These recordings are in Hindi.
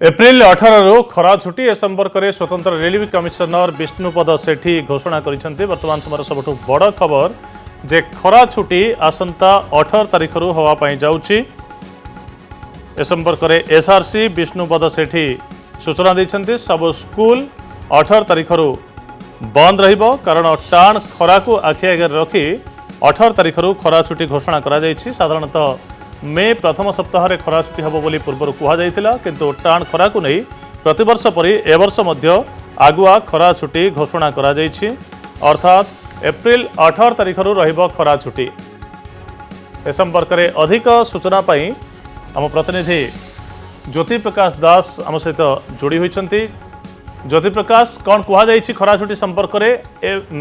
एप्रिल 18 रु खरा छुट्टी ए संपर्क में स्वतंत्र रेलवे कमिशनर विष्णुपद सेठी घोषणा करिसेंती। वर्तमान समय सबुठ बड़ खबर जे खरा छुट्टी आसंता 18 तारिख रु होवा पई जाउची। ए संपर्क में एसआरसी विष्णुपद सेठी सूचना दैछंती। सब स्कूल 18 तारिख रु बंद रहिबो कारण टाण खरा को आखि आगे रखी 18 तारिख रु खरा छुट्टी घोषणा करा जायछि। साधारणतः मे प्रथम सप्ताह रे खरा छुट्टी हबो बोली पूर्व कहा जाइतिला, किंतु टाण खरा को नहीं प्रतिवर्ष परि ए वर्ष मध्य आगुआ खरा छुट्टी घोषणा करा जाइछि। अर्थात एप्रिल 18 तारिख रु रहिबो खरा छुट्टी। ए संपर्क में अधिक सूचना पाई आम प्रतिनिधि ज्योति प्रकाश दास आम सहित जोड़ी होइछंती। ज्योति प्रकाश, कौन कहा जाइछि खरा छुट्टी संपर्क में?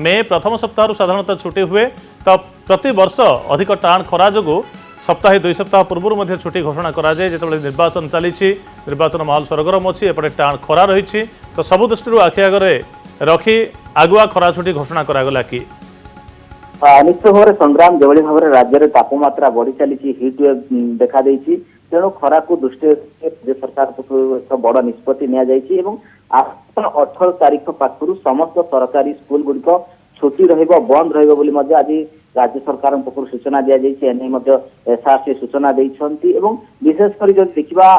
मे प्रथम सप्ताह साधारणतः छुट्टी हुए, तो प्रति वर्ष अधिक टाण खरा जोगु सप्ताहे 2 सप्ताह पूर्व छुट्टी घोषणा करा जाए। जिते निर्वाचन चली निर्वाचन माहौल सरगरम अच्छी, एपटे टाण खरा रही, तो सबु दृष्टि आखि आगे रखी आगुआ खरा छुट्टी घोषणा करागला कि निश्चित भाव में संग्राम जो भाव में राज्य में तापमात्रा बढ़ी चली हिट वेव देखा देछि। तेणु खरा को दृष्टि राज्य सरकार एक बड़ निष्पत्ति नि 18 तारिख पाखु समस्त सरकारी स्कूल गुड़िक छुट्टी बंद रही आज राज्य सरकार पक्ष सूचना दि जाइए। एसआरसी सूचना देइछंती एवं विशेषकर जो देखा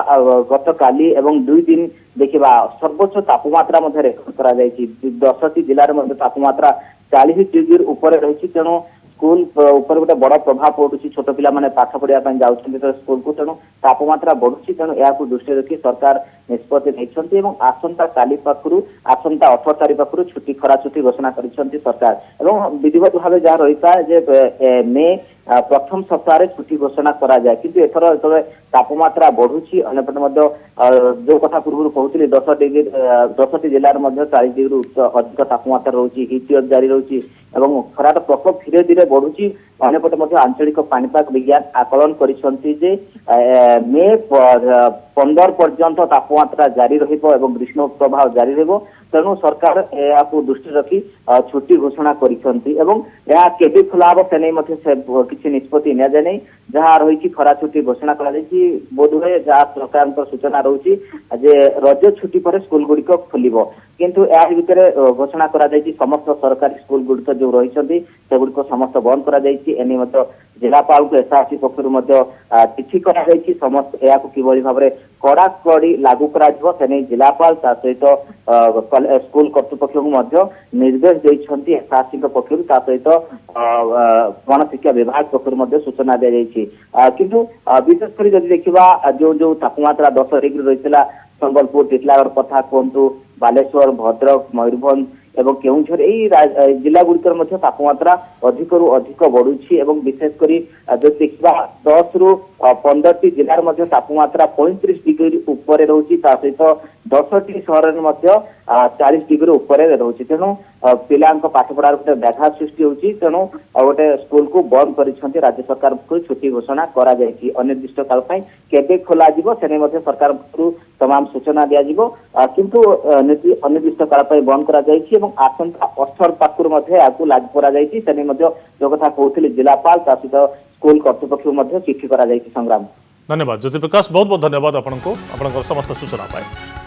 गत काली एवं 2 दिन देखा सर्वोच्च तापमात्रा रेकर्ड करा 10टी जिले में तापमात्रा 40 डिग्री ऊपर रही। तेणु स्कूल ऊपर गोटे बड़ प्रभाव पड़ुछि। छोट पिला माने पाठ पढ़िया जाउछन्ति स्कूल को, तेणु तापमात्रा बढ़ुछि। तेणु या दृष्टि रखी सरकार निष्पत्ति नेइछन्ति एवं आसंता काली पाखरु आसंता 18 तारिख पाखरु छुट्टी खरा छुट्टी घोषणा करिछन्ति सरकार। एवं विधिवत भाव जहाँ रही जे मे प्रथम सप्ताह छुट्टी घोषणा करा जाए, किंतु एथर जो तापमात्रा बढ़ुछि अन्यपटे जो कथा पूर्व कहते 10टी जिले में 40 डिग्री अधिक तापमात्रा रोची, हिट वेव जारी रोची एवं खरार प्रकोप धीरे धीरे बढ़ुछि। अन्यपटे आंचलिक पाणीपाग विज्ञान आकलन करिसेंति जे मे 15 पर्यंत तापमात्रा जारी रहिबो एवं ग्रीष्म प्रभाव जारी रहिबो। तेणु सरकार या दृष्टि रखी छुट्टी घोषणा करिसेंति एवं या केबे खोला हबो से किसी निष्पत्ति नि जाय नै। जहाँ रही खरा छुट्टी घोषणा करा जायछि, बोधवे जहाँ सरकार सूचना रही जे रज छुट्टी पर स्कूल गुड़िक खोलिबो, किंतु या भितर घोषणा करा जायछि समस्त सरकारी स्कूल गुड़िक जो रही सेगुड़िक समस्त बंद करा जायछि। एने जिलापाल को एसआरसी पक्ष चिठी करा जायछि। समस्त या किभଳି भाबरे कड़ाकड़ी लागू करा जिवो से जिलापाल सहित स्कूल कर्तृपक्ष को निर्देश देइछन्ति। एसआरसी पक्ष सहित गणशिक्षा विभाग पक्ष सूचना दि जाइछि। किंतु विशेषकर जदि देखा जो तापमात्रा 10 डिग्री रही संबलपुर टिटलागढ़ कथा कहतु, बालेश्वर भद्रक मयूरभंज एवं केउझर यही जिला गुड़िकर तापमात्रा अधिक रु अधिक बढ़ुछि। विशेषकर जो देखा 10 रु 15टी जिले में तापमात्रा 35 डिग्री ऊपर रोची, सहित 10टी सहर में 40 डिग्री ऊपर रोची। तेणु पिला पाठ पढ़ार गोटे व्याघात सृष्टि होची। तेणु गोटे स्कूल को बंद कर राज्य सरकार छुट्टी घोषणा करा जायछि। अनिर्दिष्ट काल केबे खोला जिवो से सरकार तमाम सूचना दिया जिवो, किंतु अनिर्दिष्ट काल बंद करा जायछि एवं आसंता 18 पाखुर आपको लागू करा जायछि। जो कथा कहते जिलापाल सहित स्कूल कर्तृपक्ष चिठी करा जायछि। संग्राम, धन्यवाद ज्योति प्रकाश, बहुत बहुत धन्यवाद आपको समस्त सूचना पाए।